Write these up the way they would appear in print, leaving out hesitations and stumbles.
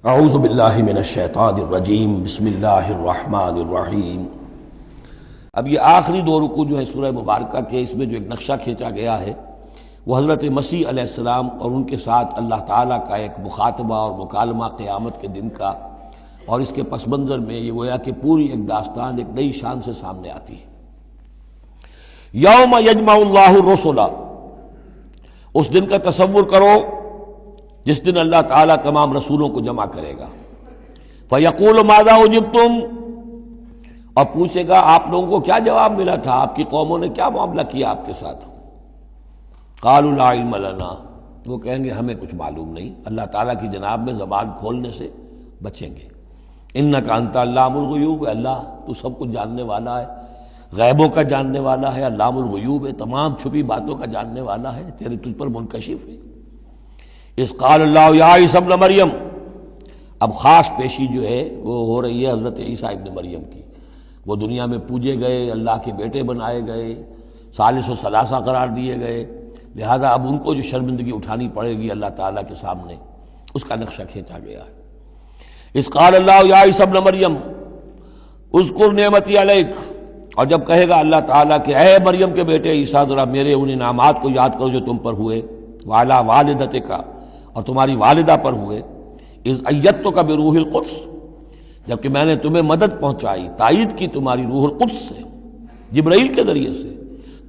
اعوذ باللہ من الشیطان الرجیم بسم اللہ الرحمن الرحیم۔ اب یہ آخری دو رکوع جو ہے سورہ مبارکہ کے، اس میں جو ایک نقشہ کھینچا گیا ہے وہ حضرت مسیح علیہ السلام اور ان کے ساتھ اللہ تعالیٰ کا ایک مخاطبہ اور مکالمہ قیامت کے دن کا، اور اس کے پس منظر میں یہ گویا کہ پوری ایک داستان ایک نئی شان سے سامنے آتی ہے۔ یوم یجمع اللہ الرسل، اس دن کا تصور کرو جس دن اللہ تعالیٰ تمام رسولوں کو جمع کرے گا۔ فَيَقُولُ مَاذَا أُجِبْتُمْ، اور پوچھے گا آپ لوگوں کو کیا جواب ملا تھا، آپ کی قوموں نے کیا معاملہ کیا آپ کے ساتھ۔ قَالُوا لَا عِلْمَ لَنَا، وہ کہیں گے ہمیں کچھ معلوم نہیں، اللہ تعالیٰ کی جناب میں زبان کھولنے سے بچیں گے۔ إِنَّكَ أَنْتَ عَلَّامُ الْغُيُوبِ، اللہ تو سب کچھ جاننے والا ہے، غیبوں کا جاننے والا ہے، علام الغیوب ہے، تمام چھپی باتوں کا جاننے والا ہے، تیرے تجھ پر منکشف ہے۔ اس قال اللہ یا عیسی ابن مریم، اب خاص پیشی جو ہے وہ ہو رہی ہے حضرت عیسیٰ ابن مریم کی۔ وہ دنیا میں پوجے گئے، اللہ کے بیٹے بنائے گئے، ثالث و ثلاثہ قرار دیے گئے، لہذا اب ان کو جو شرمندگی اٹھانی پڑے گی اللہ تعالیٰ کے سامنے، اس کا نقشہ کھینچا گیا ہے۔ اس قال اللہ یا عیسی ابن مریم اذکر نعمتی علیک، اور جب کہے گا اللہ تعالیٰ کہ اے مریم کے بیٹے عیسیٰ ذرا میرے ان انعامات کو یاد کرو جو تم پر ہوئے، وعلی والدتک، اور تمہاری والدہ پر ہوئے، اذ ایدتک بروح القدس، جبکہ میں نے تمہیں مدد پہنچائی، تائید کی تمہاری روح القدس سے، جبرائیل کے ذریعے سے،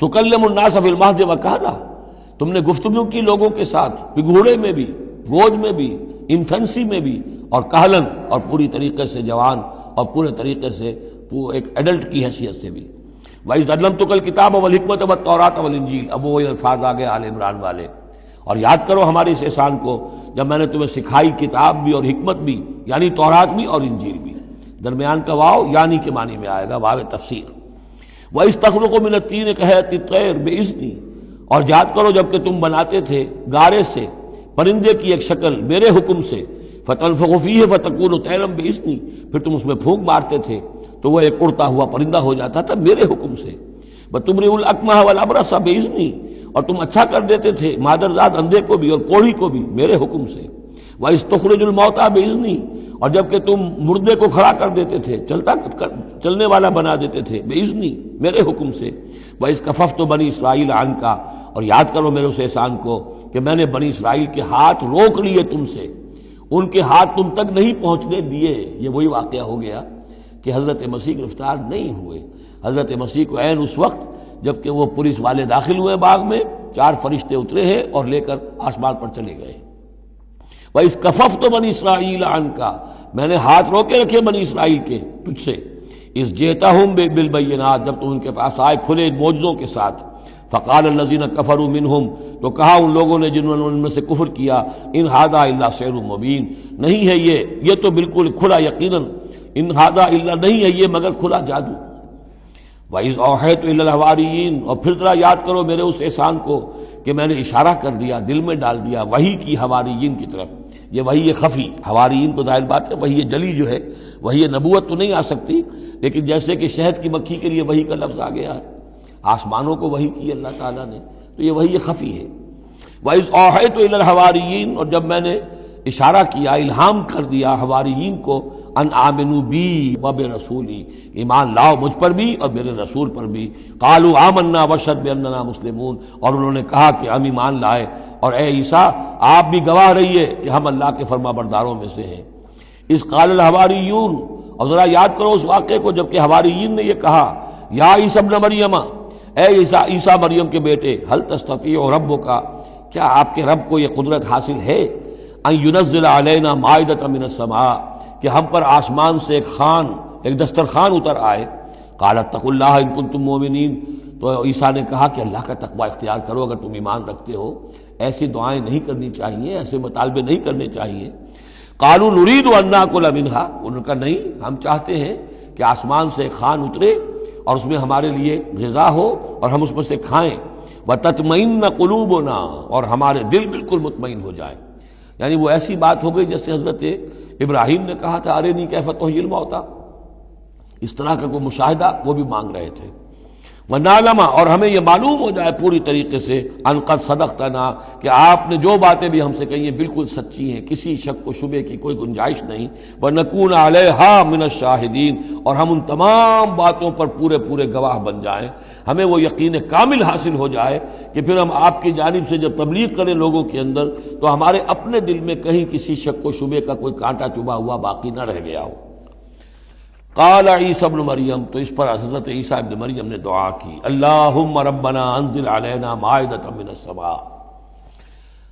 تکلم الناس فی المہد وکہلا، تم نے گفتگو کی لوگوں کے ساتھ، پگھوڑے میں بھی، گود میں بھی، انفینسی میں بھی، اور کہلن، اور پوری طریقے سے جوان اور پورے طریقے سے ایک ایڈلٹ کی حیثیت سے بھی۔ وَإِذْ عَلَّمْتُكَ الْكِتَابَ وَالْحِكْمَةَ وَالتَّوْرَاةَ وَالْإِنْجِيلَ، اب وہ الفاظ آگے آل عمران والے، اور یاد کرو ہمارے اس احسان کو جب میں نے تمہیں سکھائی کتاب بھی اور حکمت بھی، یعنی تورات بھی اور انجیل بھی، درمیان کا واو یعنی کے معنی میں آئے گا، واو تفسیر۔ وَإِذْ تَخْلُقُ مِنَ الطِّينِ كَهَيْئَةِ الطَّيْرِ بِإِذْنِي، اور یاد کرو جب کہ تم بناتے تھے گارے سے پرندے کی ایک شکل میرے حکم سے، فَتَنفُخُ فِيهِ فَتَكُونُ طَيْرًا بِإِذْنِي، پھر تم اس میں پھونک مارتے تھے تو وہ ایک اڑتا ہوا پرندہ ہو جاتا تھا میرے حکم سے۔ وَتُبْرِئُ الْأَكْمَحَ وَالْأَبْرَصَ بِإِذْنِي، اور تم اچھا کر دیتے تھے مادرزاد اندھے کو بھی اور کوڑھی کو بھی میرے حکم سے۔ وَإِذْ تُخْرِجُ الْمَوْتَىٰ بِإِذْنِي، اور جب کہ تم مردے کو کھڑا کر دیتے تھے، چلنے والا بنا دیتے تھے، بِإِذْنِي، میرے حکم سے۔ وَإِذْ كَفَفْتُ بَنِي إِسْرَائِيلَ عَنْكَ، اور یاد کرو میرے اس احسان کو کہ میں نے بنی اسرائیل کے ہاتھ روک لیے تم سے، ان کے ہاتھ تم تک نہیں پہنچنے دیے۔ یہ وہی واقعہ ہو گیا کہ حضرت مسیح گرفتار نہیں ہوئے۔ حضرت مسیح کو عین اس وقت جب کہ وہ پولیس والے داخل ہوئے باغ میں، 4 فرشتے اترے ہیں اور لے کر آسمان پر چلے گئے۔ وَإِذْ كَفَفْتُ بَنِي إِسْرَائِيلَ عَنْكَ، میں نے ہاتھ روکے رکھے بنی اسرائیل کے تجھ سے۔ اِذْ جِئْتَهُم بِالْبَيِّنَاتِ، جب تم ان کے پاس آئے کھلے معجزوں کے ساتھ۔ فَقَالَ الَّذِينَ كَفَرُوا مِنْهُمْ، تو کہا ان لوگوں نے جنہوں نے ان میں سے کفر کیا، إِنْ هَذَا إِلَّا سِحْرٌ مُبِينٌ، نہیں ہے یہ تو بالکل کھلا یقیناً، إِنْ هَذَا إِلَّا، نہیں ہے یہ مگر کھلا جادو۔ وَإِذْ أَوْحَيْتُ إِلَى الْحَوَارِيِّينَ، اور پھر ذرا یاد کرو میرے اس احسان کو کہ میں نے اشارہ کر دیا، دل میں ڈال دیا وحی کی حواریین کی طرف۔ یہ وحی خفی، حواریین کو ظاہر بات ہے وحی جلی جو ہے، وحی نبوت تو نہیں آ سکتی، لیکن جیسے کہ شہد کی مکھی کے لیے وحی کا لفظ آ گیا ہے، آسمانوں کو وحی کی اللہ تعالیٰ نے، تو یہ وحی خفی ہے۔ وَإِذْ أَوْحَيْتُ إِلَى الْحَوَارِيِّينَ، اور جب میں نے اشارہ کیا، الہام کر دیا حواریین کو، ان آمنوا بی وبرسولی، ایمان لاؤ مجھ پر بھی اور میرے رسول پر بھی۔ قالوا آمنا واشہد باننا مسلمون، اور انہوں نے کہا کہ ہم ایمان لائے، اور اے عیسیٰ آپ بھی گواہ رہیے کہ ہم اللہ کے فرما برداروں میں سے ہیں۔ اذ قال الحواریون، اور ذرا یاد کرو اس واقعے کو جب کہ حواریین نے یہ کہا، یا عیسی ابن مریم، اے عیسیٰ مریم کے بیٹے، هل تستطیع ربک، کیا آپ کے رب کو یہ قدرت حاصل ہے، ان ينزل علینا مائدۃ من السماء، کہ ہم پر آسمان سے ایک دسترخوان اتر آئے۔ قال اتقوا اللہ ان کنتم مؤمنین، تو عیسیٰ نے کہا کہ اللہ کا تقوی اختیار کرو اگر تم ایمان رکھتے ہو، ایسی دعائیں نہیں کرنی چاہیے، ایسے مطالبے نہیں کرنے چاہیے۔ قالوا نريد ان ناكل منها، انہوں نے کہا نہیں، ہم چاہتے ہیں کہ آسمان سے ایک خوان اترے اور اس میں ہمارے لیے غذا ہو اور ہم اس میں سے کھائیں۔ وتطمئن قلوبنا، اور ہمارے دل بالکل مطمئن ہو جائیں۔ یعنی وہ ایسی بات ہو گئی جیسے حضرت ابراہیم نے کہا تھا ارنی کیف تحیی الموتی، اس طرح کا کوئی مشاہدہ وہ بھی مانگ رہے تھے۔ وَنَعْلَمَ اور ہمیں یہ معلوم ہو جائے پوری طریقے سے ان قد صدقتنا کہ آپ نے جو باتیں بھی ہم سے کہی ہیں بالکل سچی ہیں، کسی شک و شبے کی کوئی گنجائش نہیں، وَنَكُونَ عَلَيْهَا مِنَ الشَّاهِدِينَ اور ہم ان تمام باتوں پر پورے پورے گواہ بن جائیں، ہمیں وہ یقین کامل حاصل ہو جائے کہ پھر ہم آپ کی جانب سے جب تبلیغ کریں لوگوں کے اندر تو ہمارے اپنے دل میں کہیں کسی شک و شبے کا کوئی کانٹا چبھا ہوا باقی نہ رہ گیا ہو۔ قال عیسی ابن مریم تو اس پر حضرت عیسیٰ ابن مریم نے دعا کی، اللہم ربنا انزل علینا مائدۃ من السماء،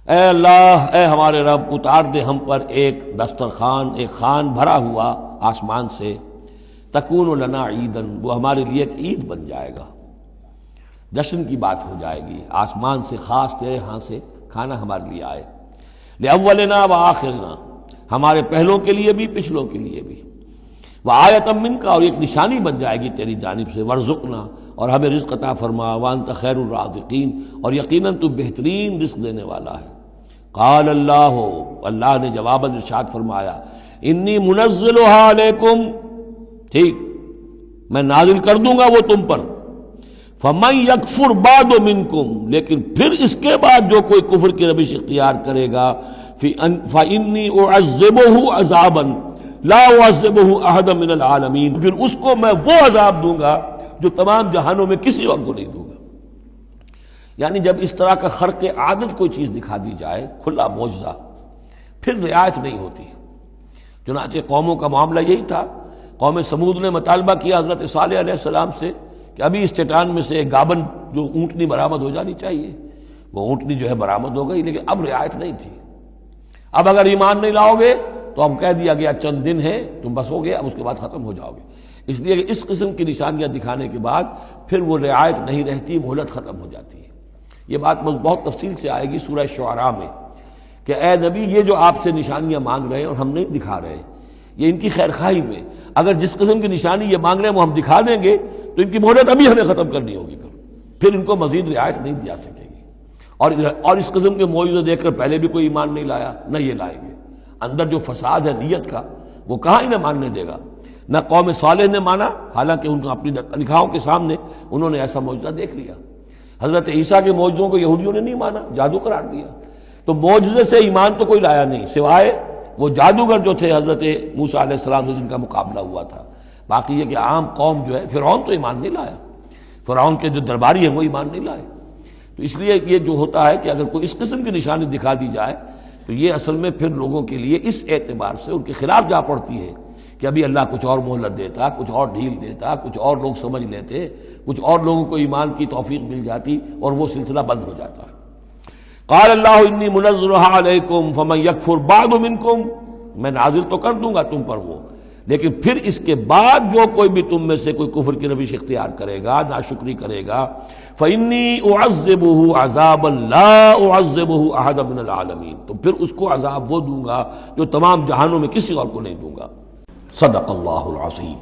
اے اللہ، اے ہمارے رب، اتار دے ہم پر ایک دسترخوان، ایک خوان بھرا ہوا آسمان سے، تکون لنا عیدن، وہ ہمارے لیے ایک عید بن جائے گا، جشن کی بات ہو جائے گی، آسمان سے خاص تیرے ہاں سے کھانا ہمارے لیے آئے، لأولنا وآخرنا، ہمارے پہلوں کے لیے بھی پچھلوں کے لیے بھی، وآیۃ منک اور ایک نشانی بن جائے گی تیری جانب سے، ورزقنا اور ہمیں رزق عطا فرما، وانت خیر الرازقین اور یقیناً تو بہترین رزق دینے والا ہے۔ قال اللہ، اللہ نے جواباً ارشاد فرمایا، انی منزلها علیکم، ٹھیک میں نازل کر دوں گا وہ تم پر، فمن یکفر بعد منکم، لیکن پھر اس کے بعد جو کوئی کفر کی روش اختیار کرے گا، فانی اعذبہ عذابا لا اعذبہ احد من العالمین، پھر اس کو میں وہ عذاب دوں گا جو تمام جہانوں میں کسی اور کو نہیں دوں گا۔ یعنی جب اس طرح کا خرق عادت کوئی چیز دکھا دی جائے، کھلا معجزہ، پھر رعایت نہیں ہوتی۔ چنانچہ قوموں کا معاملہ یہی تھا، قوم سمود نے مطالبہ کیا حضرت صالح علیہ السلام سے کہ ابھی اس چٹان میں سے ایک گابن جو اونٹنی برآمد ہو جانی چاہیے، وہ اونٹنی جو ہے برآمد ہو گئی، لیکن اب رعایت نہیں تھی۔ اب اگر ایمان نہیں لاؤ گے تو اب کہہ دیا گیا چند دن ہے، تم بس ہو گئے، اب اس کے بعد ختم ہو جاؤ گے۔ اس لیے کہ اس قسم کی نشانیاں دکھانے کے بعد پھر وہ رعایت نہیں رہتی، مہلت ختم ہو جاتی ہے۔ یہ بات بہت تفصیل سے آئے گی سورہ شعراء میں کہ اے نبی، یہ جو آپ سے نشانیاں مانگ رہے ہیں اور ہم نہیں دکھا رہے، یہ ان کی خیر خواہی میں، اگر جس قسم کی نشانی یہ مانگ رہے ہیں وہ ہم دکھا دیں گے تو ان کی مہلت ابھی ہمیں ختم کرنی ہوگی، پھر ان کو مزید رعایت نہیں دی جا سکے گی۔ اور اس قسم کے معجزے دیکھ کر پہلے بھی کوئی ایمان نہیں لایا، نہ یہ لائیں گے۔ اندر جو فساد ہے نیت کا، وہ کہاں انہیں ماننے دے گا۔ نہ قوم صالح نے مانا، حالانکہ ان کو اپنی نگاہوں کے سامنے انہوں نے ایسا معجزہ دیکھ لیا۔ حضرت عیسیٰ کے معجزوں کو یہودیوں نے نہیں مانا، جادو قرار دیا۔ تو معجزے سے ایمان تو کوئی لایا نہیں، سوائے وہ جادوگر جو تھے حضرت موسیٰ علیہ السلام سے جن کا مقابلہ ہوا تھا۔ باقی یہ کہ عام قوم جو ہے، فرعون تو ایمان نہیں لایا، فرعون کے جو درباری ہیں وہ ایمان نہیں لائے۔ تو اس لیے یہ جو ہوتا ہے کہ اگر کوئی اس قسم کی نشانی دکھا دی جائے تو یہ اصل میں پھر لوگوں کے لیے اس اعتبار سے ان کے خلاف جا پڑتی ہے کہ ابھی اللہ کچھ اور مہلت دیتا، کچھ اور ڈھیل دیتا، کچھ اور لوگ سمجھ لیتے، کچھ اور لوگوں کو ایمان کی توفیق مل جاتی اور وہ سلسلہ بند ہو جاتا ہے۔ قال اللہ انی منزلها علیکم فمن یکفر بعد منکم، میں نازل تو کر دوں گا تم پر وہ، لیکن پھر اس کے بعد جو کوئی بھی تم میں سے کوئی کفر کی روش اختیار کرے گا، ناشکری کرے گا، فإنی اعذبہ عذابا لا اعذبہ احد من العالمین، تو پھر اس کو عذاب وہ دوں گا جو تمام جہانوں میں کسی اور کو نہیں دوں گا۔ صدق اللہ العظیم۔